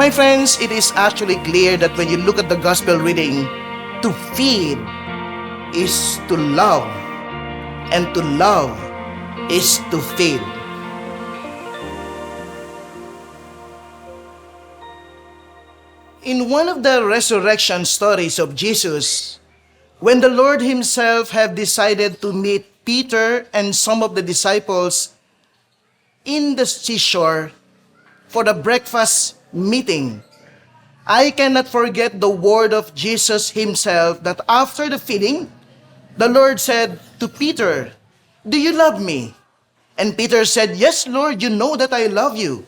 My friends, it is actually clear that when you look at the gospel reading, to feed is to love, and to love is to feed. In one of the resurrection stories of Jesus, when the Lord himself have decided to meet Peter and some of the disciples in the seashore for the breakfast meeting, I cannot forget the word of Jesus himself that after the feeding, the Lord said to Peter, "Do you love me?" And Peter said, "Yes, Lord, you know that I love you."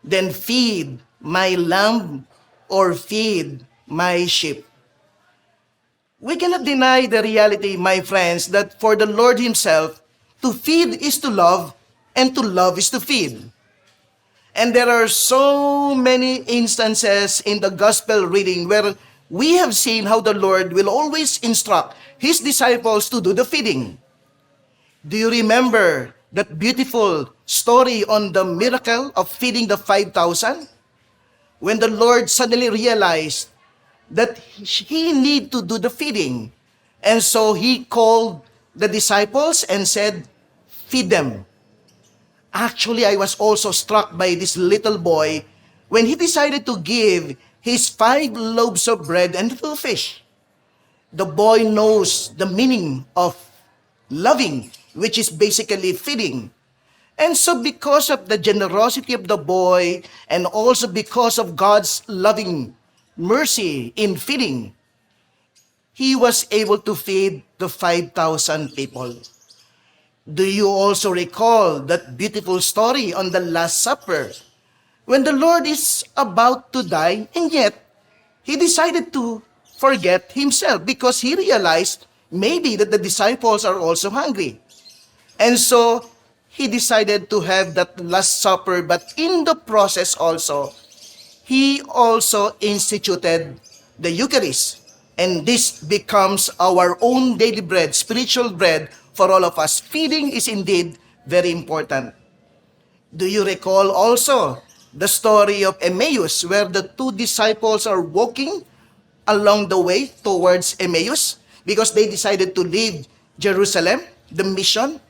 "Then feed my lamb or feed my sheep." We cannot deny the reality, my friends, that for the Lord himself, to feed is to love, and to love is to feed. And there are so many instances in the gospel reading where we have seen how the Lord will always instruct his disciples to do the feeding. Do you remember that beautiful story on the miracle of feeding the 5,000? When the Lord suddenly realized that he need to do the feeding. And so he called the disciples and said, "Feed them." Actually, I was also struck by this little boy when he decided to give his 5 loaves of bread and 2 fish. The boy knows the meaning of loving, which is basically feeding. And so because of the generosity of the boy and also because of God's loving mercy in feeding, he was able to feed the 5,000 people. Do you also recall that beautiful story on the Last Supper when the Lord is about to die and yet he decided to forget himself because he realized maybe that the disciples are also hungry. And so he decided to have that Last Supper, but in the process also, he also instituted the Eucharist. And this becomes our own daily bread, spiritual bread for all of us. Feeding is indeed very important. Do you recall also the story of Emmaus where the 2 disciples are walking along the way towards Emmaus because they decided to leave Jerusalem, the mission?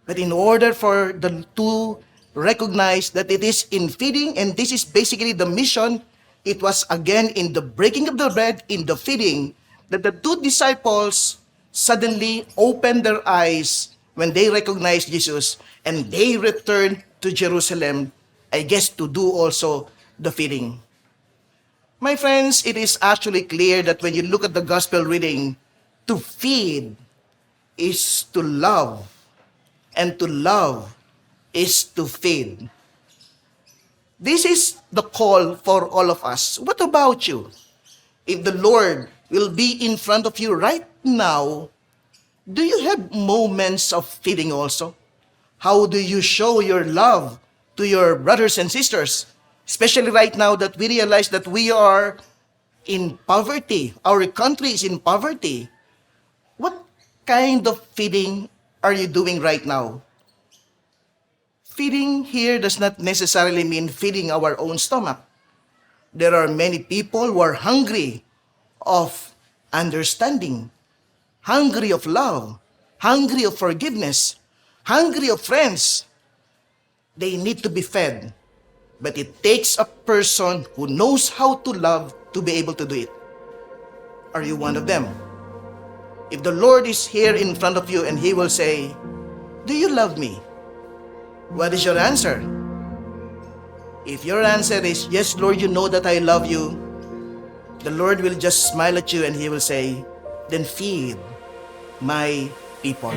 But in order for them to recognize that it is in feeding, and this is basically the mission, it was again in the breaking of the bread, in the feeding, that the 2 disciples suddenly opened their eyes when they recognized Jesus, and they returned to Jerusalem, I guess to do also the feeding. My friends, it is actually clear that when you look at the gospel reading, to feed is to love, and to love is to feed. This is the call for all of us. What about you? If the Lord will be in front of you right now, do you have moments of feeding also? How do you show your love to your brothers and sisters? Especially right now that we realize that we are in poverty. Our country is in poverty. What kind of feeding are you doing right now? Feeding here does not necessarily mean feeding our own stomach. There are many people who are hungry of understanding, hungry of love, hungry of forgiveness, hungry of friends. They need to be fed. But it takes a person who knows how to love to be able to do it. Are you one of them? If the Lord is here in front of you and He will say, "Do you love me?" What is your answer? If your answer is, "Yes, Lord, you know that I love you," the Lord will just smile at you and He will say, "Then feed my people."